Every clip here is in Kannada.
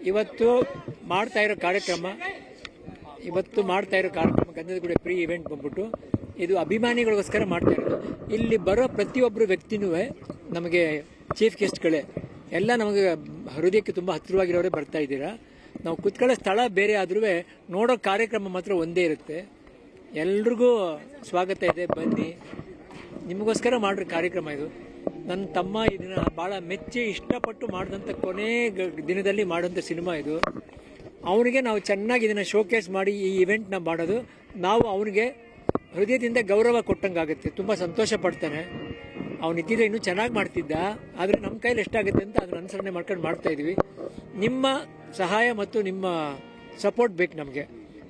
ಇವತ್ತು ಮಾಡ್ತಾ ಇರೋ ಕಾರ್ಯಕ್ರಮ ಗಂಧದ ಗುಡಿ ಪ್ರೀ ಇವೆಂಟ್ ಬಂದ್ಬಿಟ್ಟು ಇದು ಅಭಿಮಾನಿಗಳಿಗೋಸ್ಕರ ಮಾಡ್ತಾ ಇರೋದು. ಇಲ್ಲಿ ಬರೋ ಪ್ರತಿಯೊಬ್ಬರು ವ್ಯಕ್ತಿನೂ ನಮಗೆ ಚೀಫ್ ಗೆಸ್ಟ್ಗಳೇ ಎಲ್ಲ ನಮಗೆ ಹೃದಯಕ್ಕೆ ತುಂಬ ಹತ್ತಿರವಾಗಿರೋರೇ ಬರ್ತಾ ಇದ್ದೀರಾ. ನಾವು ಕುತ್ಕೊಳ್ಳೋ ಸ್ಥಳ ಬೇರೆ ಆದ್ರೂ ನೋಡೋ ಕಾರ್ಯಕ್ರಮ ಮಾತ್ರ ಒಂದೇ ಇರುತ್ತೆ. ಎಲ್ರಿಗೂ ಸ್ವಾಗತ ಇದೆ, ಬನ್ನಿ. ನಿಮಗೋಸ್ಕರ ಮಾಡ್ರ ಕಾರ್ಯಕ್ರಮ ಇದು. ನನ್ನ ತಮ್ಮ ಇದನ್ನ ಬಹಳ ಮೆಚ್ಚಿ ಇಷ್ಟಪಟ್ಟು ಮಾಡಿದಂಥ ಕೊನೆ ದಿನದಲ್ಲಿ ಮಾಡೋಂಥ ಸಿನಿಮಾ ಇದು. ಅವನಿಗೆ ನಾವು ಚೆನ್ನಾಗಿ ಇದನ್ನ ಶೋಕೇಸ್ ಮಾಡಿ ಈ ಇವೆಂಟ್ನ ಮಾಡೋದು, ನಾವು ಅವನಿಗೆ ಹೃದಯದಿಂದ ಗೌರವ ಕೊಟ್ಟಂಗಾಗುತ್ತೆ. ತುಂಬ ಸಂತೋಷ ಪಡ್ತಾನೆ. ಅವನು ಇದ್ದಿದ್ರೆ ಇನ್ನೂ ಚೆನ್ನಾಗಿ ಮಾಡ್ತಿದ್ದ, ಆದರೆ ನಮ್ಮ ಕೈಲಿ ಎಷ್ಟಾಗುತ್ತೆ ಅಂತ ಅದನ್ನ ಅನುಸರಣೆ ಮಾಡ್ಕೊಂಡು ಮಾಡ್ತಾ ಇದೀವಿ. ನಿಮ್ಮ ಸಹಾಯ ಮತ್ತು ನಿಮ್ಮ ಸಪೋರ್ಟ್ ಬೇಕು ನಮಗೆ.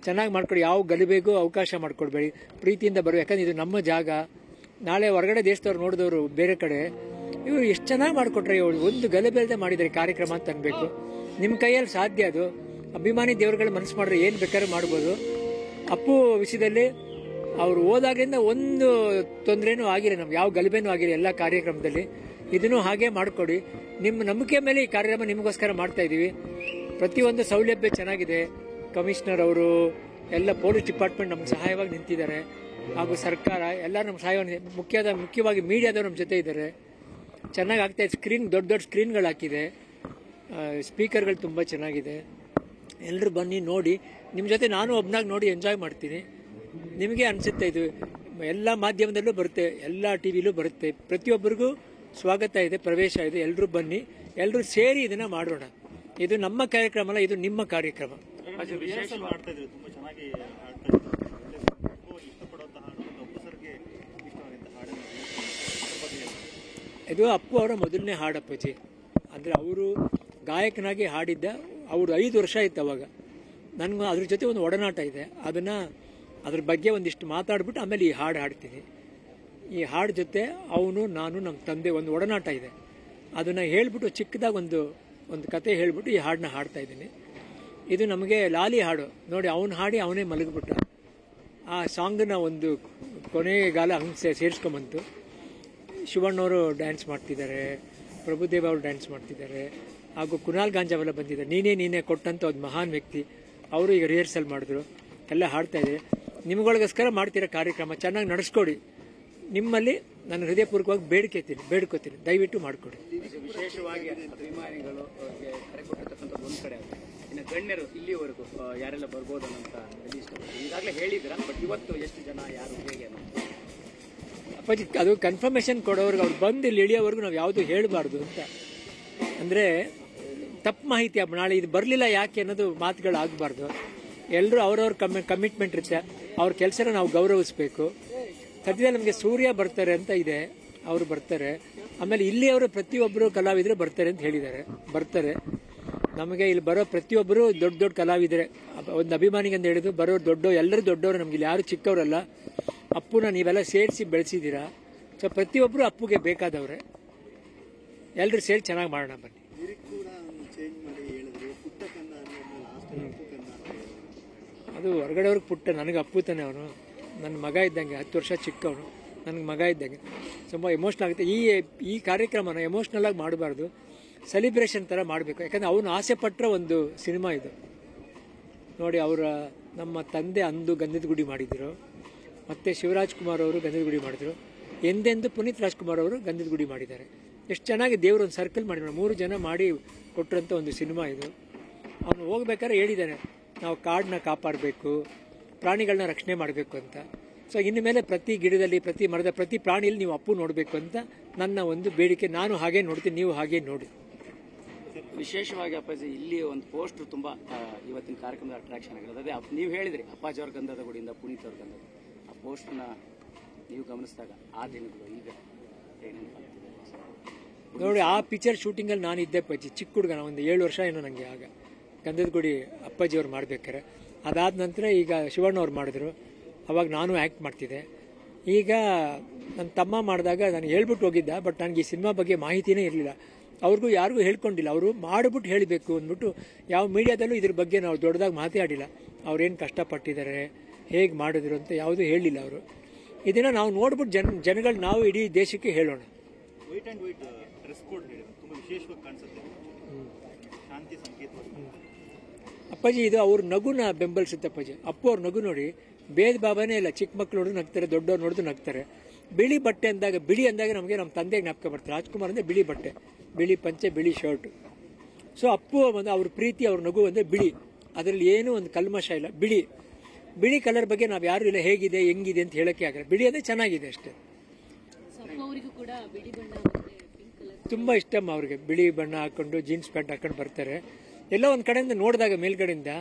ಚೆನ್ನಾಗಿ ಮಾಡ್ಕೊಡಿ, ಯಾವ ಗಲಿಬೇಗೂ ಅವಕಾಶ ಮಾಡ್ಕೊಡ್ಬೇಡಿ, ಪ್ರೀತಿಯಿಂದ ಬರೋ. ಯಾಕಂದ್ರೆ ಇದು ನಮ್ಮ ಜಾಗ. ನಾಳೆ ಹೊರಗಡೆ ದೇಶದವ್ರು ನೋಡಿದವರು ಬೇರೆ ಕಡೆ ಇವರು ಎಷ್ಟು ಚೆನ್ನಾಗಿ ಮಾಡಿಕೊಟ್ರೆ, ಒಂದು ಗಲಿಬೇಲ್ದೆ ಮಾಡಿದ್ದಾರೆ ಕಾರ್ಯಕ್ರಮ ಅಂತ ಅನ್ಬೇಕು. ನಿಮ್ಮ ಕೈಯಲ್ಲಿ ಸಾಧ್ಯ ಅದು. ಅಭಿಮಾನಿ ದೇವರುಗಳ ಮನಸ್ಸು ಮಾಡಿದ್ರೆ ಏನು ಬೇಕಾದ್ರೂ ಮಾಡ್ಬೋದು. ಅಪ್ಪು ವಿಷಯದಲ್ಲಿ ಅವ್ರು ಹೋದಾಗ್ಲಿಂದ ಒಂದು ತೊಂದರೆನೂ ಆಗಿಲ್ಲ, ನಮ್ಗೆ ಯಾವ ಗಲಿಬೇನೂ ಆಗಿಲ್ಲ ಎಲ್ಲ ಕಾರ್ಯಕ್ರಮದಲ್ಲಿ. ಇದನ್ನು ಹಾಗೆ ಮಾಡಿಕೊಡಿ. ನಿಮ್ಮ ನಂಬಿಕೆ ಮೇಲೆ ಈ ಕಾರ್ಯಕ್ರಮ ನಿಮಗೋಸ್ಕರ ಮಾಡ್ತಾ ಇದೀವಿ. ಪ್ರತಿಯೊಂದು ಸೌಲಭ್ಯ ಚೆನ್ನಾಗಿದೆ. ಕಮಿಷನರ್ ಅವರು ಎಲ್ಲ ಪೊಲೀಸ್ ಡಿಪಾರ್ಟ್ಮೆಂಟ್ ನಮ್ಗೆ ಸಹಾಯವಾಗಿ ನಿಂತಿದ್ದಾರೆ, ಹಾಗೂ ಸರ್ಕಾರ ಎಲ್ಲರೂ ನಮ್ಮ ಸಹಾಯವಾಗಿ, ಮುಖ್ಯವಾಗಿ ಮೀಡಿಯಾದವರು ನಮ್ಮ ಜೊತೆ ಇದ್ದಾರೆ. ಚೆನ್ನಾಗಿ ಆಗ್ತಾ ಇದೆ. ದೊಡ್ಡ ದೊಡ್ಡ ಸ್ಕ್ರೀನ್ಗಳು ಹಾಕಿದೆ, ಸ್ಪೀಕರ್ಗಳು ತುಂಬ ಚೆನ್ನಾಗಿದೆ. ಎಲ್ಲರೂ ಬನ್ನಿ ನೋಡಿ. ನಿಮ್ಮ ಜೊತೆ ನಾನು ಒಬ್ಬನಾಗಿ ನೋಡಿ ಎಂಜಾಯ್ ಮಾಡ್ತೀನಿ. ನಿಮಗೆ ಅನಿಸುತ್ತೆ ಇದು ಎಲ್ಲ ಮಾಧ್ಯಮದಲ್ಲೂ ಬರುತ್ತೆ, ಎಲ್ಲ ಟಿವಿಲೂ ಬರುತ್ತೆ. ಪ್ರತಿಯೊಬ್ಬರಿಗೂ ಸ್ವಾಗತ ಇದೆ, ಪ್ರವೇಶ ಇದೆ. ಎಲ್ಲರೂ ಬನ್ನಿ, ಎಲ್ಲರೂ ಸೇರಿ ಇದನ್ನ ಮಾಡೋಣ. ಇದು ನಮ್ಮ ಕಾರ್ಯಕ್ರಮ ಅಲ್ಲ, ಇದು ನಿಮ್ಮ ಕಾರ್ಯಕ್ರಮ. ಇದು ಅಪ್ಪು ಅವರ ಮೊದಲನೇ ಹಾಡು ಅಪ್ಪಾಜಿ. ಅಂದರೆ ಅವರು ಗಾಯಕನಾಗಿ ಹಾಡಿದ್ದ. ಅವ್ರು 5 ವರ್ಷ ಇತ್ತು ಅವಾಗ. ನನಗೂ ಅದ್ರ ಜೊತೆ ಒಂದು ಒಡನಾಟ ಇದೆ. ಅದ್ರ ಬಗ್ಗೆ ಒಂದಿಷ್ಟು ಮಾತಾಡ್ಬಿಟ್ಟು ಆಮೇಲೆ ಈ ಹಾಡು ಹಾಡ್ತೀನಿ. ಈ ಹಾಡು ಜೊತೆ ಅವನು, ನಾನು, ನಮ್ಮ ತಂದೆ ಒಂದು ಒಡನಾಟ ಇದೆ. ಅದನ್ನು ಹೇಳ್ಬಿಟ್ಟು ಚಿಕ್ಕದಾಗ ಒಂದು ಕತೆ ಹೇಳ್ಬಿಟ್ಟು ಈ ಹಾಡನ್ನ ಹಾಡ್ತಾ ಇದ್ದೀನಿ. ಇದು ನಮಗೆ ಲಾಲಿ ಹಾಡು ನೋಡಿ, ಅವನು ಹಾಡಿ ಅವನೇ ಮಲಗಿಬಿಟ್ಟ. ಆ ಸಾಂಗ್ನ ಒಂದು ಕೊನೆಗಾಲ ಹಂಗೆ ಸೇರಿಸ್ಕೊಂಬಂತು. ಶಿವಣ್ಣವರು ಡ್ಯಾನ್ಸ್ ಮಾಡ್ತಿದ್ದಾರೆ, ಪ್ರಭುದೇವ ಅವರು ಡ್ಯಾನ್ಸ್ ಮಾಡ್ತಿದ್ದಾರೆ, ಹಾಗೂ ಕುನಾಲ್ ಗಾಂಜಾವೆಲ್ಲ ಬಂದಿದ್ದಾರೆ. ನೀನೇ ಕೊಟ್ಟಂತ ಒಂದು ಮಹಾನ್ ವ್ಯಕ್ತಿ ಅವರು ಈಗ ರಿಹರ್ಸಲ್ ಮಾಡಿದ್ರು, ಎಲ್ಲ ಹಾಡ್ತಾ ಇದ್ದಾರೆ. ನಿಮ್ಗಳಿಗೋಸ್ಕರ ಮಾಡ್ತಿರೋ ಕಾರ್ಯಕ್ರಮ ಚೆನ್ನಾಗಿ ನಡೆಸ್ಕೊಡಿ. ನಿಮ್ಮಲ್ಲಿ ನಾನು ಹೃದಯಪೂರ್ವಕವಾಗಿ ಬೇಡ್ಕೋತೀನಿ, ದಯವಿಟ್ಟು ಮಾಡಿಕೊಡಿ. ವಿಶೇಷವಾಗಿ ಅಭಿಮಾನಿಗಳು ಕರೆ ಕೊಟ್ಟಿರ್ತಕ್ಕಂಥದ್ದು ಒಂದು ಕಡೆ, ಇನ್ನು ಗಣ್ಯರು ಇಲ್ಲಿವರೆಗೂ ಯಾರೆಲ್ಲ ಬರ್ಬೋದು ಅಂತ ಈಗಾಗಲೇ ಹೇಳಿದ್ದೀರಾ, ಬಟ್ ಇವತ್ತು ಎಷ್ಟು ಜನ, ಯಾರು, ಹೇಗೆ ಅಪ್ಪಾಜಿ ಅದು ಕನ್ಫರ್ಮೇಶನ್ ಕೊಡೋರ್ಗೆ, ಅವ್ರು ಬಂದು ಇಲ್ಲಿ ಇಳಿಯೋವರೆಗೂ ನಾವು ಯಾವುದು ಹೇಳಬಾರ್ದು ಅಂತ. ಅಂದರೆ ತಪ್ಪು ಮಾಹಿತಿ, ನಾಳೆ ಇದು ಬರಲಿಲ್ಲ ಯಾಕೆ ಅನ್ನೋದು ಮಾತುಗಳಾಗಬಾರ್ದು. ಎಲ್ಲರೂ ಅವ್ರವ್ರ ಕಮಿಟ್ಮೆಂಟ್ ಇರುತ್ತೆ, ಅವ್ರ ಕೆಲಸನ ನಾವು ಗೌರವಿಸಬೇಕು. ಸದ್ಯದಲ್ಲಿ ನಮಗೆ ಸೂರ್ಯ ಬರ್ತಾರೆ ಅಂತ ಇದೆ, ಅವರು ಬರ್ತಾರೆ. ಆಮೇಲೆ ಇಲ್ಲಿ ಅವರು ಪ್ರತಿಯೊಬ್ಬರು ಕಲಾವಿದರು ಬರ್ತಾರೆ ಅಂತ ಹೇಳಿದ್ದಾರೆ, ಬರ್ತಾರೆ. ನಮಗೆ ಇಲ್ಲಿ ಬರೋ ಪ್ರತಿಯೊಬ್ಬರು ದೊಡ್ಡ ಕಲಾವಿದರೆ. ಒಂದು ಅಭಿಮಾನಿಗೆ ಅಂತ ಹೇಳಿದ್ರು ಬರೋರು ಎಲ್ಲರೂ ದೊಡ್ಡವರು, ನಮ್ಗೆ ಇಲ್ಲಿ ಯಾರು ಚಿಕ್ಕವರಲ್ಲ. ಅಪ್ಪುನ ನೀವೆಲ್ಲ ಸೇರಿಸಿ ಬೆಳೆಸಿದ್ದೀರಾ. ಸೊ ಪ್ರತಿಯೊಬ್ಬರು ಅಪ್ಪುಗೆ ಬೇಕಾದವ್ರೆ. ಎಲ್ಲರೂ ಸೇರಿ ಚೆನ್ನಾಗಿ ಮಾಡೋಣ ಬನ್ನಿ. ಅದು ಹೊರಗಡೆಯವ್ರಿಗೆ ಪುಟ್ಟ, ನನಗೆ ಅಪ್ಪು ತಾನೆ. ಅವನು ನನ್ನ ಮಗ ಇದ್ದಂಗೆ, 10 ವರ್ಷ ಚಿಕ್ಕವನು, ನನಗೆ ಮಗ ಇದ್ದಂಗೆ. ತುಂಬ ಎಮೋಷ್ನಲ್ ಆಗುತ್ತೆ. ಈ ಕಾರ್ಯಕ್ರಮನ ಎಮೋಷ್ನಲ್ ಆಗಿ ಮಾಡಬಾರ್ದು, ಸೆಲಿಬ್ರೇಷನ್ ಥರ ಮಾಡಬೇಕು. ಯಾಕಂದರೆ ಅವನು ಆಸೆ ಪಟ್ಟರೆ ಒಂದು ಸಿನಿಮಾ ಇದು ನೋಡಿ. ನಮ್ಮ ತಂದೆ ಅಂದು ಗಂಧದ ಗುಡಿ ಮಾಡಿದ್ರು, ಮತ್ತು ಶಿವರಾಜ್ ಕುಮಾರ್ ಅವರು ಗಂಧದ ಗುಡಿ ಮಾಡಿದ್ರು, ಎಂದೆಂದು ಪುನೀತ್ ರಾಜ್ಕುಮಾರ್ ಅವರು ಗಂಧದ ಗುಡಿ ಮಾಡಿದ್ದಾರೆ. ಎಷ್ಟು ಚೆನ್ನಾಗಿ ದೇವರು ಒಂದು ಸರ್ಕಲ್ ಮಾಡಿದ್ರು, 3 ಜನ ಮಾಡಿ ಕೊಟ್ಟರಂಥ ಒಂದು ಸಿನಿಮಾ ಇದು. ಅವನು ಹೋಗ್ಬೇಕಾದ್ರೆ ಹೇಳಿದ್ದಾನೆ, ನಾವು ಕಾಡನ್ನ ಕಾಪಾಡಬೇಕು, ಪ್ರಾಣಿಗಳನ್ನ ರಕ್ಷಣೆ ಮಾಡಬೇಕು ಅಂತ. ಸೊ ಇನ್ನು ಮೇಲೆ ಪ್ರತಿ ಗಿಡದಲ್ಲಿ, ಪ್ರತಿ ಮರದ, ಪ್ರತಿ ಪ್ರಾಣಿಯಲ್ಲಿ ನೀವು ಅಪ್ಪು ನೋಡಬೇಕು ಅಂತ ನನ್ನ ಒಂದು ಬೇಡಿಕೆ. ನಾನು ಹಾಗೆ ನೋಡ್ತೀನಿ, ನೀವು ಹಾಗೆ ನೋಡಿ. ವಿಶೇಷವಾಗಿ ಅಪ್ಪಾಜಿ ಇಲ್ಲಿ ಒಂದು ಪೋಸ್ಟರ್ ತುಂಬಾ ಇವತ್ತಿನ ಕಾರ್ಯಕ್ರಮದ ಅಟ್ರಾಕ್ಷನ್ ಆಗಿರೋದು. ಅದೇ ನೀವು ಹೇಳಿದ್ರಿ ಅಪ್ಪಾಜಿ ಅವ್ರ ಗಂಧದ ಗುಡಿಯಿಂದ ಪುನೀತ್ ಅವ್ರ ಗಂಧದ, ಆ ಪೋಸ್ಟರ್ನ ನೀವು ಗಮನಿಸಿದಾಗ ಆ ದಿನಗಳು ಈಗ ನೋಡಿ. ಆ ಪಿಕ್ಚರ್ ಶೂಟಿಂಗಲ್ಲಿ ನಾನು ಇದ್ದೆ ಅಪ್ಪಾಜಿ, ಚಿಕ್ಕ ಹುಡುಗ, ಒಂದು 7 ವರ್ಷ ಏನೋ ನನಗೆ. ಆಗ ಗಂಧದ ಗುಡಿ ಅಪ್ಪಾಜಿ ಅವ್ರು ಮಾಡ್ಬೇಕಾರೆ, ಅದಾದ ನಂತರ ಈಗ ಶಿವಣ್ಣ ಅವ್ರು ಮಾಡಿದ್ರು, ಅವಾಗ ನಾನು ಆ್ಯಕ್ಟ್ ಮಾಡ್ತಿದ್ದೆ. ಈಗ ನನ್ನ ತಮ್ಮ ಮಾಡಿದಾಗ ನಾನು ಹೇಳ್ಬಿಟ್ಟು ಹೋಗಿದ್ದ, ಬಟ್ ನನಗೆ ಈ ಸಿನಿಮಾ ಬಗ್ಗೆ ಮಾಹಿತಿನೇ ಇರಲಿಲ್ಲ. ಅವ್ರಿಗೂ ಯಾರಿಗೂ ಹೇಳ್ಕೊಂಡಿಲ್ಲ. ಅವರು ಮಾಡಿಬಿಟ್ಟು ಹೇಳಬೇಕು ಅಂದ್ಬಿಟ್ಟು ಯಾವ ಮೀಡಿಯಾದಲ್ಲೂ ಇದ್ರ ಬಗ್ಗೆ ನಾವು ದೊಡ್ಡದಾಗಿ ಮಾತಾಡಿಲ್ಲ. ಅವ್ರೇನು ಕಷ್ಟಪಟ್ಟಿದ್ದಾರೆ, ಹೇಗೆ ಮಾಡಿದ್ರು ಅಂತ ಯಾವುದೂ ಹೇಳಿಲ್ಲ ಅವರು. ಇದನ್ನು ನಾವು ನೋಡ್ಬಿಟ್ಟು ಜನಗಳು ನಾವು ಇಡೀ ದೇಶಕ್ಕೆ ಹೇಳೋಣ. White and white dress code ತುಂಬ ವಿಶೇಷವಾಗಿ ಕಾಣಿಸುತ್ತೆ. ಶಾಂತಿ ಅಪ್ಪಾಜಿ ಇದು ಅವ್ರ ನಗುನ ಬೆಂಬಲಿಸುತ್ತೆ ಅಪ್ಪಾಜಿ. ಅಪ್ಪು ಅವ್ರ ನಗು ನೋಡಿ ಭೇದ ಭಾವನೇ ಇಲ್ಲ. ಚಿಕ್ಕ ಮಕ್ಕಳು ನೋಡಿದ್ರು ನಗ್ತಾರೆ, ದೊಡ್ಡವ್ರು ನೋಡಿದ್ರು ನಗ್ತಾರೆ. ಬಿಳಿ ಬಟ್ಟೆ ಅಂದಾಗ, ಬಿಳಿ ಅಂದಾಗ ನಮಗೆ ನಮ್ಮ ತಂದೆಗೆ ಜ್ಞಾಪಕ ಬರ್ತಾರೆ. ರಾಜ್ಕುಮಾರ್ ಅಂದರೆ ಬಿಳಿ ಬಟ್ಟೆ, ಬಿಳಿ ಪಂಚೆ, ಬಿಳಿ ಶರ್ಟ್. ಸೊ ಅಪ್ಪು ಒಂದು ಅವ್ರ ಪ್ರೀತಿ, ಅವ್ರ ನಗು ಅಂದರೆ ಬಿಳಿ. ಅದರಲ್ಲಿ ಏನೂ ಒಂದು ಕಲ್ಮಶ ಇಲ್ಲ. ಬಿಳಿ ಕಲರ್ ಬಗ್ಗೆ ನಾವು ಯಾರು ಇಲ್ಲ ಹೇಗಿದೆ ಹೆಂಗಿದೆ ಅಂತ ಹೇಳಕ್ಕೆ ಆಗಲ್ಲ. ಬಿಳಿ ಅಂದರೆ ಚೆನ್ನಾಗಿದೆ ಅಷ್ಟೇ. ತುಂಬ ಇಷ್ಟಮ್ಮ ಅವ್ರಿಗೆ. ಬಿಳಿ ಬಣ್ಣ ಹಾಕೊಂಡು ಜೀನ್ಸ್ ಪ್ಯಾಂಟ್ ಹಾಕೊಂಡು ಬರ್ತಾರೆ. ಎಲ್ಲ ಒಂದು ಕಡೆಯಿಂದ ನೋಡಿದಾಗ ಮೇಲ್ಗಡೆಯಿಂದ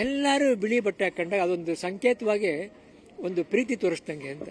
ಎಲ್ಲರೂ ಬಿಳಿ ಬಟ್ಟೆ ಹಾಕೊಂಡಾಗ ಅದೊಂದು ಸಂಕೇತವಾಗಿ ಒಂದು ಪ್ರೀತಿ ತೋರಿಸ್ದಂಗೆ ಅಂತ.